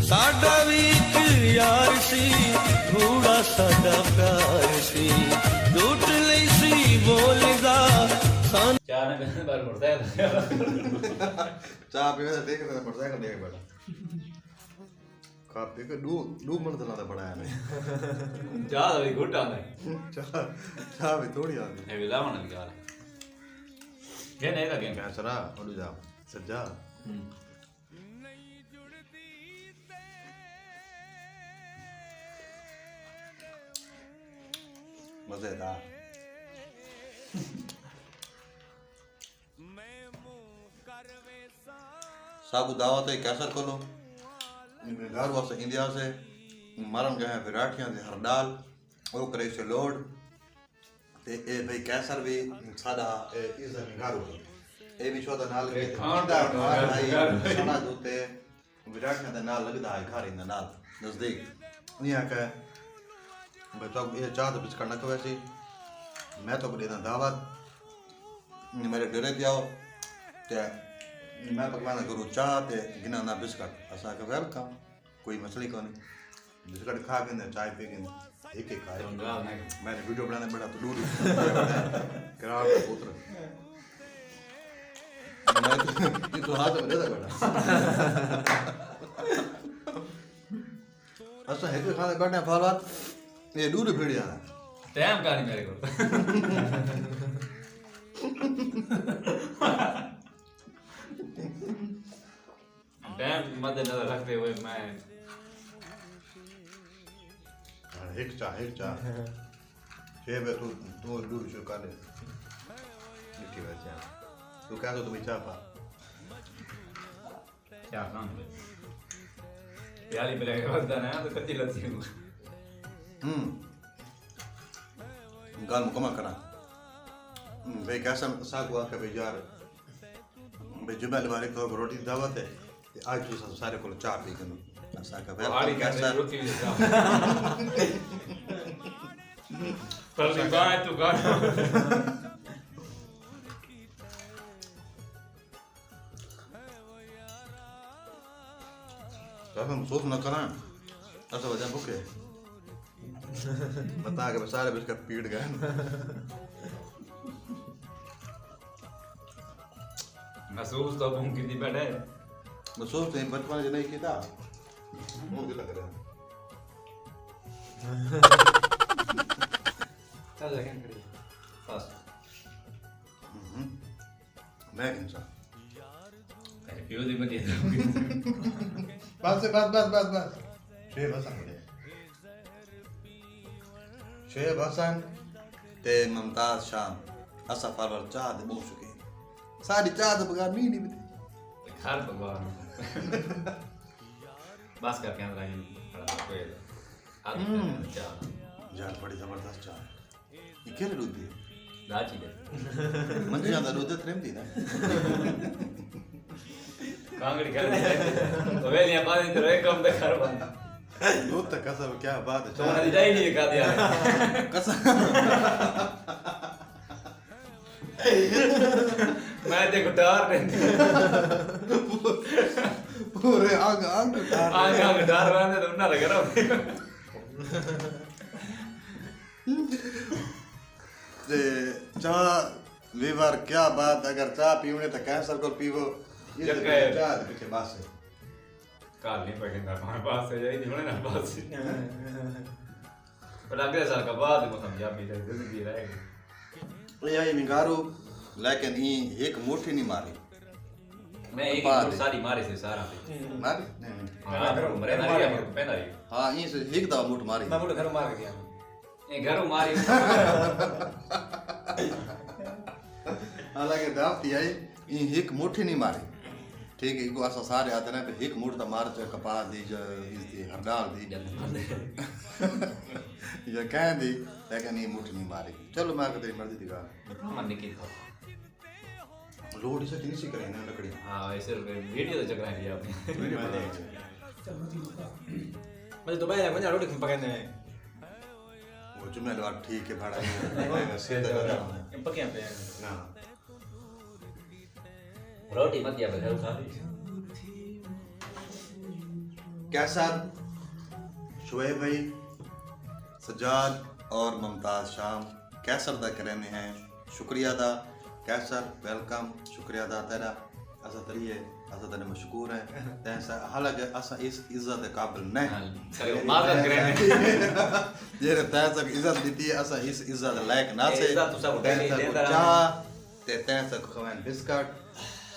साडा भी एक यार सी घोड़ा साडा प्यार सी लूट लई सी बोलदा चार ने कहने बार मुड़ता है चाह पीवे तो देख तो मोटरसाइकिल देख बड़ा खा पी के दू मंजिला दा बड़ा है चाह भी घुटा नहीं चाह भी थोड़ी आ गई है विला मन निकाल ये नहीं लगे कैसरा उड़ जा सज्जा मजेदार साबु दावत है कैसर खोलो घर वास्ते इंडिया से मारन गए विराटियां दे हरडाल ओ करे से लोड ते ए भाई कैसर भी सादा इस घर ए भी शोदा नाल के खांदा भाई सादा जोते विराटियां दे नाल लगदा है घर इन नाल नजदीक निया का बच्चा ये चाह तो बिस्कुट न वैसे मैं तो देना दावत मेरे डेरे जाओ ते मैं पकवाना करूँ चाह ते गिना ना बिस्कुट असा का वेलकम कोई मसली को नहीं बिस्कुट खा के चाय पी के एक एक खाए मैंने वीडियो बनाने बड़ा तो दूर करार का पुत्र ये तो हाथ में देता बेटा असा है कि खाने करने फालवात ये दूर भेड़ जाना टाइम का नहीं मेरे को टाइम मद्देनजर रखते हुए मैं एक चाह छे बे तू दूर शुरू कर दे लिखी बच्चा तू क्या तो तू चाह पा क्या काम है प्याली पे लगे वक्त ना तो कच्ची लस्सी गाल मुकम्मल करा भाई कैसा साग हुआ के भाई यार भाई जुमेल वाले को रोटी दावत है आज तो सारे को चाय पी के ऐसा का आड़ी कैसा रोटी भी खा पर बाय तू गा हम सोच न करा ऐसा वजह भूखे बता के सारे बिस्कुट पीट गए महसूस तो हम कितनी बैठे मैं सोचते हैं बचपन में नहीं किया मुंह भी लग रहा चल लेकिन करिए फास्ट मैं इंसान अरे फ्यूज ही मत ये बस शेब हसन ते मुमताज शाम असा फरवर चाह दे बहुत चुके सारी चाह तो बगा मीनी भी हर भगवान बस कर क्या लाइन बड़ा कोई आदमी चाह यार बड़ी जबरदस्त चाह ये केले दूध दी दाची दे मंजी ज्यादा दूध थ्रेम दी ना कांगड़ी कर तो वे लिया बाद इधर एक कम दे कर बंद दूध तक कसम क्या बात है तुम्हारी जाई नहीं खा दिया कसम मैं देखो डार रहती पूरे आग डार रहने तो ना लग रहा ते चाह लीवर क्या बात अगर चाह पीवने तो कैंसर को पीवो ये चाह दे पीछे बात से काल नहीं पकेंगा हमारे पास से जाई नहीं होने ना पास से पर अगले साल का बाद मतलब या भी जिंदगी रहेगी ये मिंगारू लेकिन ये एक मुट्ठी नहीं मारी मैं एक सारी मारी से सारा मारी नहीं हां मरे ना क्या पहना रही हां ये से एक दवा मुठ मारी मैं मुझे घर मार गया ये घर मारी हालांकि दावती आई ये एक मुट्ठी नहीं मारी ठीक है इको असा सारे आते ना पे एक मुठ तो मार च कपा दी ज हरडाल दी ये कह दी लेकिन ये मुट्ठी नहीं मारी चलो मैं तेरी मर्जी दिखा मन निकल था लोड से नहीं सीख रहे ना लकड़ी हां ऐसे वीडियो तो चकरा लिया आपने वीडियो बना मुझे तो भाई मुझे रोटी पकाने है वो जुमेल वाला ठीक है भाड़ा सीधा पकियां पे ना रोटी मत दिया बघा खा ली कैसर, शुएब भाई, सजाद और मुमताज शाम कैसर दा करने हैं। शुक्रिया दा कैसर, वेलकम, शुक्रिया दा तेरा। असा तरिए असा तने मशकूर है तैसा, हालांकि असा इस इज्जत के काबिल नहीं करे मादर करे जे तैसा इज्जत दी असा इस इज्जत लायक ना से इज्जत तो सब उठा ली, तैसा देंदा चा ते तैसा खवान बिस्किट।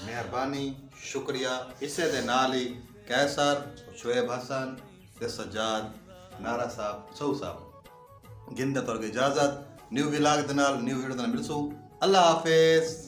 मेहरबानी, शुक्रिया। इसे दे नाल ही कैसर, शुएब हसन ते सजाद, नारा साहब, सौ साहब गिंदे तौर की इजाजत। न्यू विलाग दे नाल न्यू वीडियो दे नाल मिलसू। अल्लाह हाफिज।